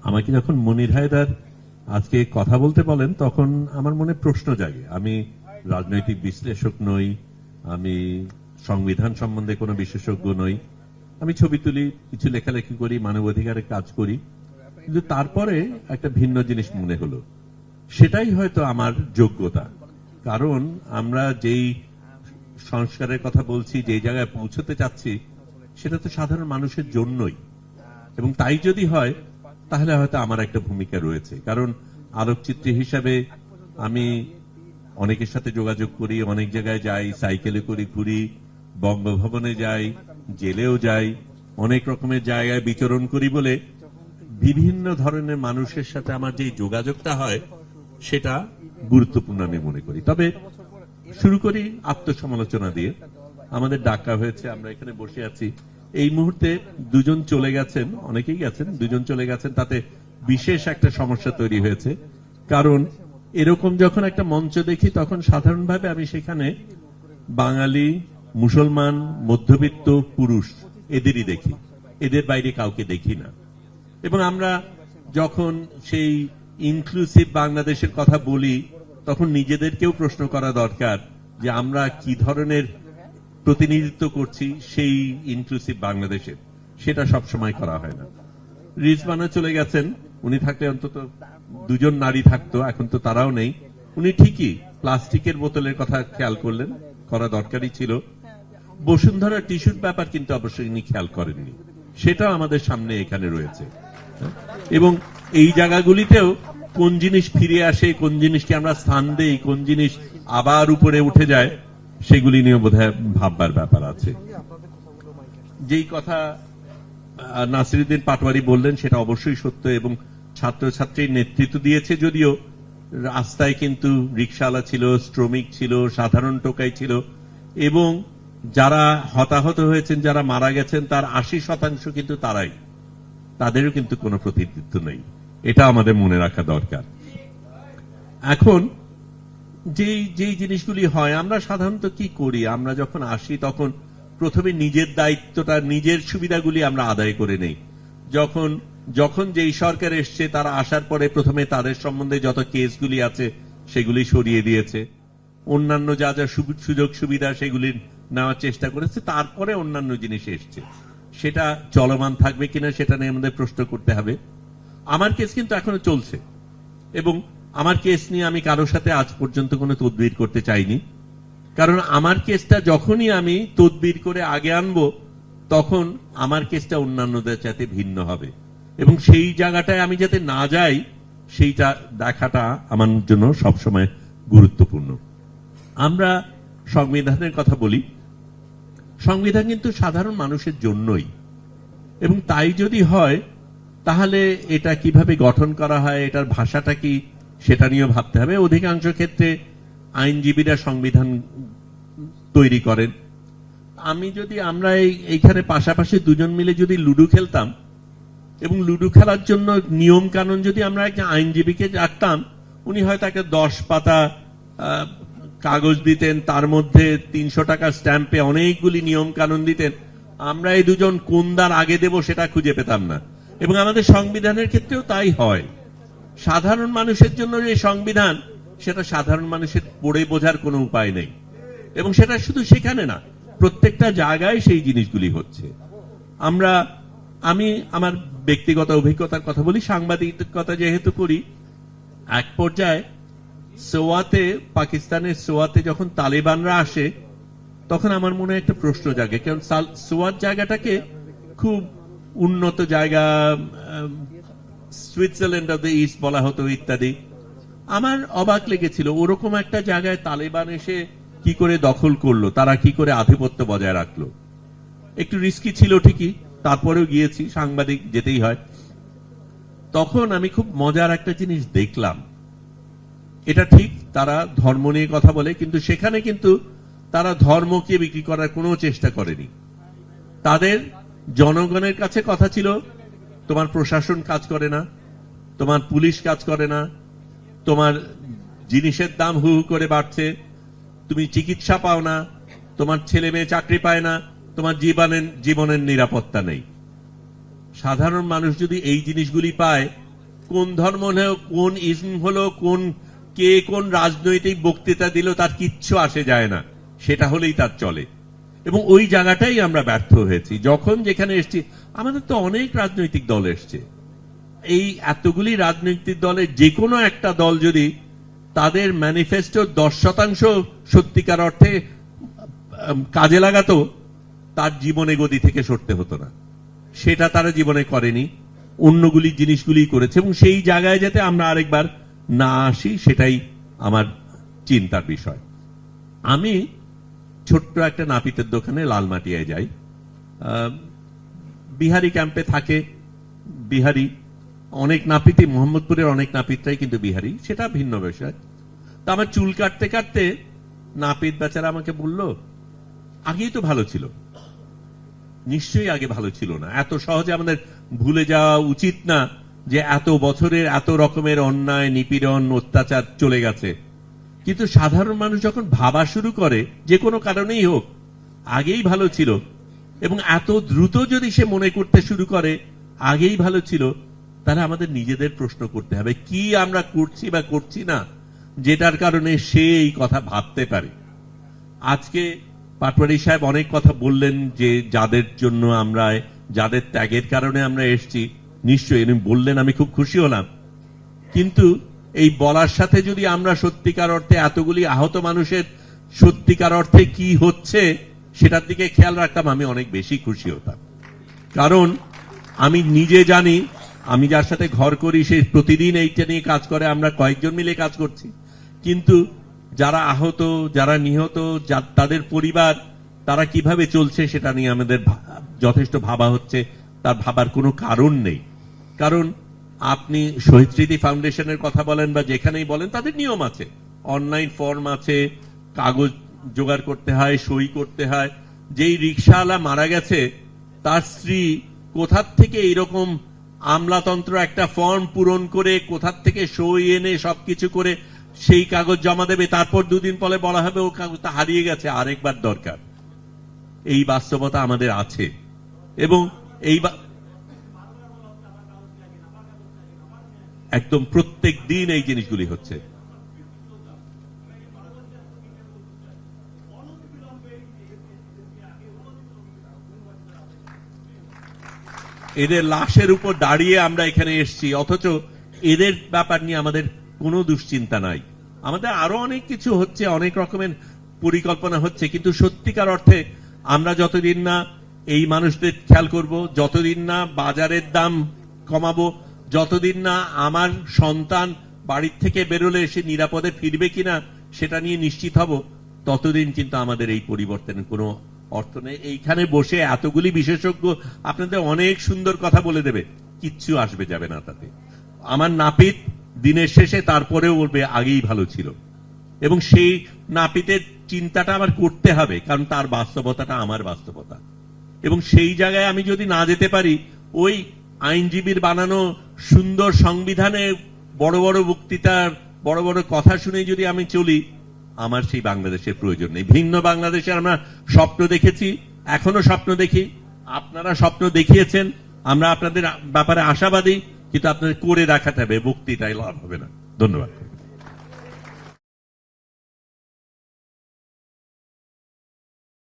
আমাকে যখন মনির হায়দার আজকে কথা বলতে বলেন তখন আমার মনে প্রশ্ন জাগে। আমি রাজনৈতিক বিশ্লেষক নই, আমি সংবিধান সম্বন্ধে কোনো বিশেষজ্ঞ নই, আমি ছবি তুলি, কিছু লেখালেখি করি, মানবাধিকারের কাজ করি, কিন্তু তারপরে একটা ভিন্ন জিনিস মনে হলো, সেটাই হয়তো আমার যোগ্যতা। কারণ আমরা যেই সংস্কারের কথা বলছি, যেই জায়গায় পৌঁছতে চাচ্ছি, সেটা তো সাধারণ মানুষের জন্যই, এবং তাই যদি হয় তাহলে হয়তো আমার একটা ভূমিকা রয়েছে। কারণ আলোকচিত্রী হিসাবে আমি অনেকের সাথে যোগাযোগ করি, অনেক জায়গায় যাই, সাইকেলে করে ঘুরি, বঙ্গভবনে যাই, জেলেও যাই, অনেক রকমের জায়গায় বিচরণ করি বলে বিভিন্ন ধরনের মানুষের সাথে আমার যে যোগাযোগটা হয় সেটা গুরুত্বপূর্ণ আমি মনে করি। তবে শুরু করি আত্মসমালোচনা দিয়ে। আমাদের ডাকা হয়েছে, আমরা এখানে বসে আছি, এই মুহূর্তে দুজন চলে গেছেন, অনেকেই গেছেন, দুজন চলে গেছেন, তাতে বিশেষ একটা সমস্যা তৈরি হয়েছে। কারণ এরকম যখন একটা মঞ্চ দেখি তখন সাধারণভাবে আমি সেখানে বাঙালি, মুসলমান, মধ্যবিত্ত, পুরুষ এদেরই দেখি, এদের বাইরে কাউকে দেখি না। এবং আমরা যখন সেই ইনক্লুসিভ বাংলাদেশের কথা বলি তখন নিজেদেরকেও প্রশ্ন করা দরকার যে আমরা কি ধরনের প্রতিনিধিত্ব করছি সেই ইনক্লুসিভ বাংলাদেশের, সেটা সবসময় করা হয় না। রিজওয়ানা চলে গেছেন, উনি থাকলে অন্তত দুজন নারী থাকতো, এখন তো তারাও নেই। উনি ঠিকই প্লাস্টিকের বোতলের কথা খেয়াল করলেন, করা দরকারই ছিল। বসুন্ধরা টিস্যুর ব্যাপার কিন্তু অবশ্যই উনি খেয়াল করেননি, সেটাও আমাদের সামনে এখানে রয়েছে। এবং এই জায়গাগুলিতেও কোন জিনিস ফিরে আসে, কোন জিনিসকে আমরা স্থান দেই, কোন জিনিস আবার উপরে উঠে যায়, সেগুলি নিয়ে বোধহয় ভাববার ব্যাপার আছে। যেই কথা নাসিরউদ্দিন পাটোয়ারি বললেন সেটা অবশ্যই সত্য, এবং ছাত্রছাত্রীর নেতৃত্ব দিয়েছে যদিও, রাস্তায় কিন্তু রিকশাওয়ালা ছিল, শ্রমিক ছিল, সাধারণ টোকাই ছিল, এবং যারা হতাহত হয়েছেন, যারা মারা গেছেন, তার 80% কিন্তু তারাই, তাদেরও কিন্তু কোনো প্রতিনিধিত্ব নেই। এটা আমাদের মনে রাখা দরকার। এখন যেই জিনিসগুলি হয়, আমরা সাধারণত কি করি, আমরা যখন আসি তখন প্রথমে নিজের দায়িত্বটা, নিজের সুবিধাগুলি আমরা আদায় করে নেই। যখন যেই সরকার এসছে তারা আসার পরে প্রথমে তাদের সম্বন্ধে যত কেসগুলি আছে সেগুলি সরিয়ে দিয়েছে, অন্যান্য যা যা সুযোগ সুবিধা সেগুলি নেওয়ার চেষ্টা করেছে, তারপরে অন্যান্য জিনিস এসছে। সেটা চলমান থাকবে কিনা সেটা নিয়ে আমাদের প্রশ্ন করতে হবে। আমার কেস কিন্তু এখনো চলছে, এবং আমার কেস নিয়ে আমি কারোর সাথে আজ পর্যন্ত কোনো তদবির করতে চাইনি। কারণ আমার কেসটা যখনই আমি তদবির করে আগে আনবো তখন আমার কেসটা অন্যান্যদের চাইতে ভিন্ন হবে, এবং সেই জায়গাটায় আমি যাতে না যাই সেইটা দেখাটা আমার জন্য সবসময় গুরুত্বপূর্ণ। আমরা সংবিধানের কথা বলি, সংবিধান কিন্তু সাধারণ মানুষের জন্যই, এবং তাই যদি হয় তাহলে এটা কিভাবে গঠন করা হয়, এটার ভাষাটা কি, সেটা নিয়েও ভাবতে হবে। অধিকাংশ ক্ষেত্রে আইনজীবীরা সংবিধান তৈরি করেন। আমরা এইখানে পাশাপাশি দুজন মিলে যদি লুডো খেলতাম, এবং লুডো খেলার জন্য নিয়ম কানুন যদি আমরা একজন আইনজীবীকে রাখতাম, উনি হয়তো একটা 10 পাতা কাগজ দিতেন, তার মধ্যে 300 টাকা স্ট্যাম্পে অনেকগুলি নিয়ম কানুন দিতেন। আমরা এই দুজন কোন দ্বার আগে দেব সেটা খুঁজে পেতাম না। এবং আমাদের সংবিধানের ক্ষেত্রেও তাই হয়। সাধারণ মানুষের জন্য যে সংবিধান, সেটা সাধারণ মানুষের পড়ে বোঝার কোনো উপায় নেই, এবং সেটা শুধু সেখানে না, প্রত্যেকটা জায়গায় সেই জিনিসগুলি হচ্ছে। আমি আমার ব্যক্তিগত অভিজ্ঞতার কথা বলি, সাংবাদিকতা যেহেতু করি, এক পর্যায়ে সোয়াতে, পাকিস্তানের সোয়াতে যখন তালেবানরা আসে তখন আমার মনে একটা প্রশ্ন জাগে, কারণ সোয়াত জায়গাটাকে খুব উন্নত জায়গা, সুইজারল্যান্ড অফ দ্য ইস্ট বলা হতো ইত্যাদি। আমার অবাক লেগেছিল ওরকম একটা জায়গায় তালেবান এসে কি করে দখল করলো, তারা কি করে আধিপত্য বজায় রাখলো। একটু রিস্কি ছিল ঠিকই, তারপরেও গিয়েছি, সাংবাদিক যেতেই হয়। তখন আমি খুব মজার একটা জিনিস দেখলাম। এটা ঠিক, তারা ধর্ম নিয়ে কথা বলে, কিন্তু সেখানে কিন্তু তারা ধর্মকে বিক্রি করার কোনো চেষ্টা করেনি। তাদের জনগণের কাছে কথা ছিল, তোমার প্রশাসন কাজ করে না, তোমার পুলিশ কাজ করে না, তোমার জিনিসের দাম হু হু করে বাড়ছে, তুমি চিকিৎসা পাও না, তোমার ছেলে মেয়ে চাকরি পায় না, তোমার জীবনের নিরাপত্তা নেই। সাধারণ মানুষ যদি এই জিনিসগুলি পায় কোন ধর্ম হলো, কোন ইসম হলো, কে কোন রাজনৈতিক বক্তৃতা দিল, তার কিচ্ছু আসে যায় না, সেটা হলেই তার চলে। এবং ওই জায়গাটাই আমরা ব্যর্থ হয়েছি। যখন যেখানে এসছি, আমাদের তো অনেক রাজনৈতিক দল এসছে, এই এতগুলি রাজনৈতিক দলের যে কোনো একটা দল যদি তাদের ম্যানিফেস্টোর 10% সত্যিকার অর্থে কাজে লাগাতো, তার জীবনে গদি থেকে সরতে হতো না। সেটা তারা জীবনে করেনি, অন্যগুলি জিনিসগুলি করেছে। এবং সেই জায়গায় যাতে আমরা আরেকবার না আসি, সেটাই আমার চিন্তার বিষয়। আমি ছোট্ট একটা নাপিতের দোকানে লালমাটিয়ায় যাই, বিহারি ক্যাম্পে থাকে বিহারি, অনেক নাপিতই, মোহাম্মদপুরের অনেক নাপিতরাই কিন্তু বিহারি, সেটা ভিন্ন বিষয়। তা আমার চুল কাটতে কাটতে নাপিত বেচারা আমাকে বলল, আগেই তো ভালো ছিল। নিশ্চয়ই আগে ভালো ছিল না। এত সহজে আমাদের ভুলে যাওয়া উচিত না যে এত বছরের এত রকমের অন্যায়, নিপীড়ন, অত্যাচার চলে গেছে। কিন্তু সাধারণ মানুষ যখন ভাবা শুরু করে, যে কোনো কারণেই হোক, আগেই ভালো ছিল, এবং এত দ্রুত যদি সে মনে করতে শুরু করে আগেই ভালো ছিল, তাহলে আমাদের নিজেদের প্রশ্ন করতে হবে কি আমরা করছি বা করছি না, যেটার কারণে সে এই কথা ভাবতে পারে। আজকে পাটওয়ারি সাহেব অনেক কথা বললেন যে যাদের জন্য আমরা, যাদের ত্যাগের কারণে আমরা এসছি, নিশ্চয়ই উনি বললেন, আমি খুব খুশি হলাম। কিন্তু এই বলার সাথে যদি আমরা সত্যিকার অর্থে এতগুলি আহত মানুষের সত্যিকার অর্থে কি হচ্ছে সেটার দিকে খেয়াল রাখতাম, আমি অনেক বেশি খুশি হতাম। কারণ আমি নিজে জানি, আমি যার সাথে ঘর করি সে প্রতিদিন এইটা নিয়ে কাজ করে, আমরা কয়েকজন মিলে কাজ করছি। কিন্তু যারা আহত, যারা নিহত, তাদের পরিবার, তারা কিভাবে চলছে সেটা নিয়ে আমাদের যথেষ্ট ভাবা হচ্ছে। তার ভাবার কোনো কারণ নেই। কারণ আপনি শহীদ স্মৃতি ফাউন্ডেশনের কথা বলেন বা যেখানেই বলেন, তাদের নিয়ম আছে, অনলাইন ফর্ম আছে, কাগজ জোগাড় করতে হয়, সই করতে হয়। যেই রিকশাওয়ালা মারা গেছে, তার স্ত্রী কোথার থেকে এইরকম আমলাতন্ত্র একটা ফর্ম পূরণ করে, কোথার থেকে সই এনে সবকিছু করে সেই কাগজ জমা দেবে, তারপর দুদিন পরে বলা হবে ও কাগজটা হারিয়ে গেছে, আরেকবার দরকার। এই বাস্তবতা আমাদের আছে। এবং এই একদম প্রত্যেক দিন এই জিনিসগুলি হচ্ছে। এদের লাশের উপর দাঁড়িয়ে আমরা এখানে এসেছি, অথচ এদের ব্যাপার নিয়ে আমাদের কোনো দুশ্চিন্তা নাই। আমাদের আরো অনেক কিছু হচ্ছে, অনেক রকমের পরিকল্পনা হচ্ছে, কিন্তু সত্যিকার অর্থে আমরা যতদিন না এই মানুষদের খেয়াল করব, যতদিন না বাজারের দাম কমাবো, যতদিন না আমার সন্তান বাড়ির থেকে বেরোলে সে নিরাপদে ফিরবে কিনা সেটা নিয়ে নিশ্চিত হব, ততদিন কিন্তু আমাদের এই পরিবর্তনের কোনো অর্থ নেই। এইখানে বসে এতগুলি বিশেষজ্ঞ আপনাদের অনেক সুন্দর কথা বলে দেবে, কিচ্ছু আসবে যাবে না তাতে। আমার নাপিত দিনের শেষে তারপরেও বলবে আগেই ভালো ছিল। এবং সেই নাপিতের চিন্তাটা আমার করতে হবে, কারণ তার বাস্তবতাটা আমার বাস্তবতা। এবং সেই জায়গায় আমি যদি না যেতে পারি, ওই আইনজীবীর বানানো সুন্দর সংবিধানে বড় বড় বক্তৃতার বড় বড় কথা শুনে যদি আমি চলি, আমার সেই বাংলাদেশের প্রয়োজন নেই। ভিন্ন বাংলাদেশের আমরা স্বপ্ন দেখেছি, এখনো স্বপ্ন দেখি, আপনারা স্বপ্ন দেখিয়েছেন, আমরা আপনাদের ব্যাপারে আশাবাদী, কিন্তু আপনাদের করে দেখাতে হবে, বক্তৃতায় লাভ হবে না। ধন্যবাদ।